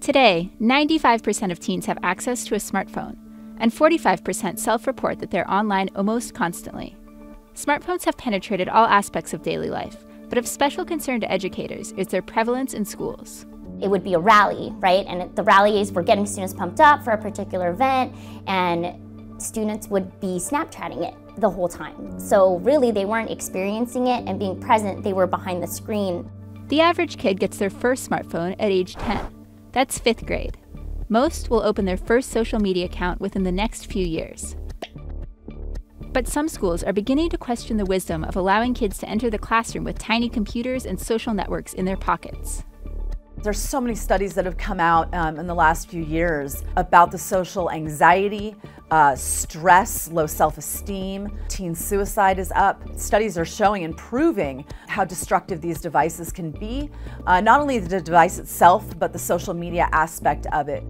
Today, 95% of teens have access to a smartphone, and 45% self-report that they're online almost constantly. Smartphones have penetrated all aspects of daily life, but of special concern to educators is their prevalence in schools. It would be a rally, right? And the rally is we're getting students pumped up for a particular event, and students would be Snapchatting it the whole time. So really, they weren't experiencing it and being present, they were behind the screen. The average kid gets their first smartphone at age 10. That's 5th grade. Most will open their first social media account within the next few years. But some schools are beginning to question the wisdom of allowing kids to enter the classroom with tiny computers and social networks in their pockets. There's so many studies that have come out in the last few years about the social anxiety, stress, low self-esteem, teen suicide is up. Studies are showing and proving how destructive these devices can be, not only the device itself, but the social media aspect of it.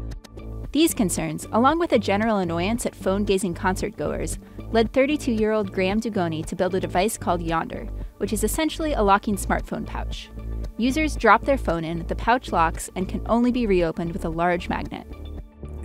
These concerns, along with a general annoyance at phone-gazing concert-goers, led 32-year-old Graham Dugoni to build a device called Yondr, which is essentially a locking smartphone pouch. Users drop their phone in, the pouch locks, and can only be reopened with a large magnet.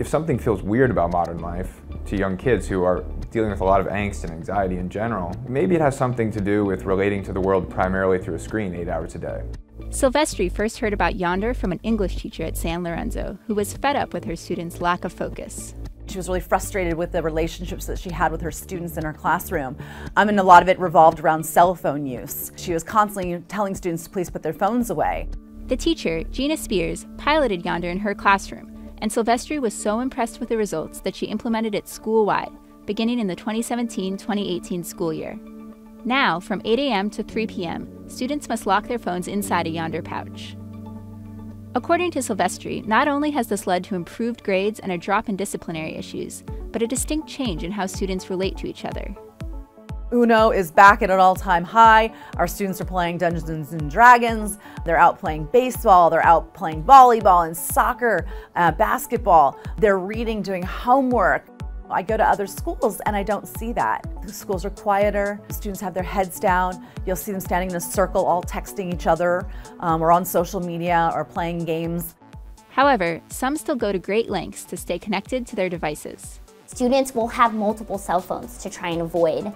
If something feels weird about modern life to young kids who are dealing with a lot of angst and anxiety in general, maybe it has something to do with relating to the world primarily through a screen 8 hours a day. Silvestri first heard about Yondr from an English teacher at San Lorenzo, who was fed up with her students' lack of focus. She was really frustrated with the relationships that she had with her students in her classroom. And a lot of it revolved around cell phone use. She was constantly telling students to please put their phones away. The teacher, Gina Spears, piloted Yondr in her classroom, and Silvestri was so impressed with the results that she implemented it school-wide, beginning in the 2017-2018 school year. Now, from 8 a.m. to 3 p.m., students must lock their phones inside a Yondr pouch. According to Silvestri, not only has this led to improved grades and a drop in disciplinary issues, but a distinct change in how students relate to each other. Uno is back at an all-time high. Our students are playing Dungeons and Dragons. They're out playing baseball. They're out playing volleyball and soccer, basketball. They're reading, doing homework. I go to other schools and I don't see that. The schools are quieter, students have their heads down. You'll see them standing in a circle all texting each other or on social media or playing games. However, some still go to great lengths to stay connected to their devices. Students will have multiple cell phones to try and avoid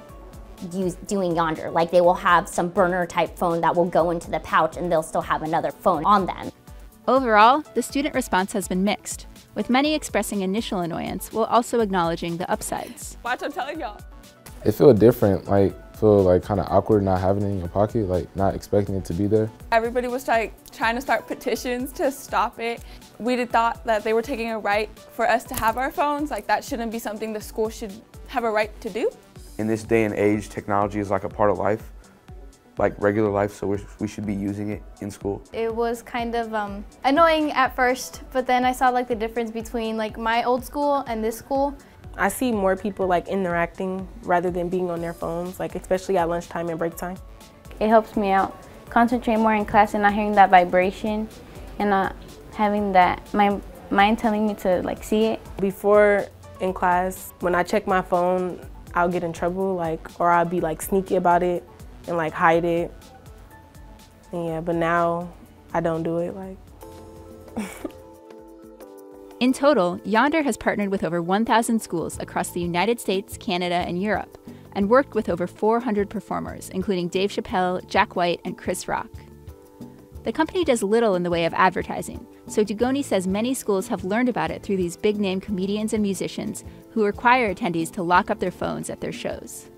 doing Yondr. Like they will have some burner type phone that will go into the pouch and they'll still have another phone on them. Overall, the student response has been mixed, with many expressing initial annoyance while also acknowledging the upsides. Watch, I'm telling y'all. It feels different, feel kind of awkward not having it in your pocket, not expecting it to be there. Everybody was trying to start petitions to stop it. We thought that they were taking a right for us to have our phones, that shouldn't be something the school should have a right to do. In this day and age, technology is like a part of life, like regular life, so we should be using it in school. It was kind of annoying at first, but then I saw the difference between my old school and this school. I see more people interacting rather than being on their phones, especially at lunchtime and break time. It helps me out, concentrate more in class and not hearing that vibration and not having my mind telling me to see it. Before in class, when I check my phone, I'll get in trouble, or I'll be sneaky about it and hide it. And yeah, but now I don't do it. In total, Yondr has partnered with over 1,000 schools across the United States, Canada, and Europe, and worked with over 400 performers, including Dave Chappelle, Jack White, and Chris Rock. The company does little in the way of advertising, so Dugoni says many schools have learned about it through these big-name comedians and musicians who require attendees to lock up their phones at their shows.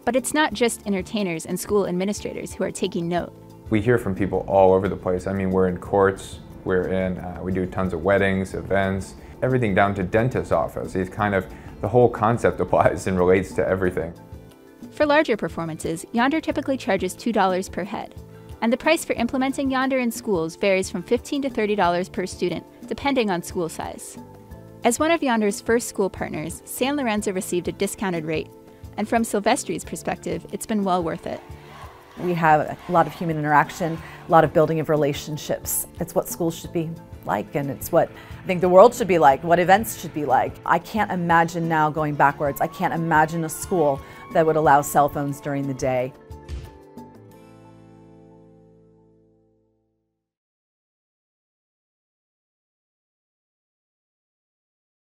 But it's not just entertainers and school administrators who are taking note. We hear from people all over the place. We're in courts, we do tons of weddings, events, everything down to dentist's office. It's the whole concept applies and relates to everything. For larger performances, Yondr typically charges $2 per head. And the price for implementing Yondr in schools varies from $15 to $30 per student, depending on school size. As one of Yondr's first school partners, San Lorenzo received a discounted rate, and from Silvestri's perspective, it's been well worth it. We have a lot of human interaction, a lot of building of relationships. It's what schools should be like, and it's what I think the world should be like, what events should be like. I can't imagine now going backwards. I can't imagine a school that would allow cell phones during the day.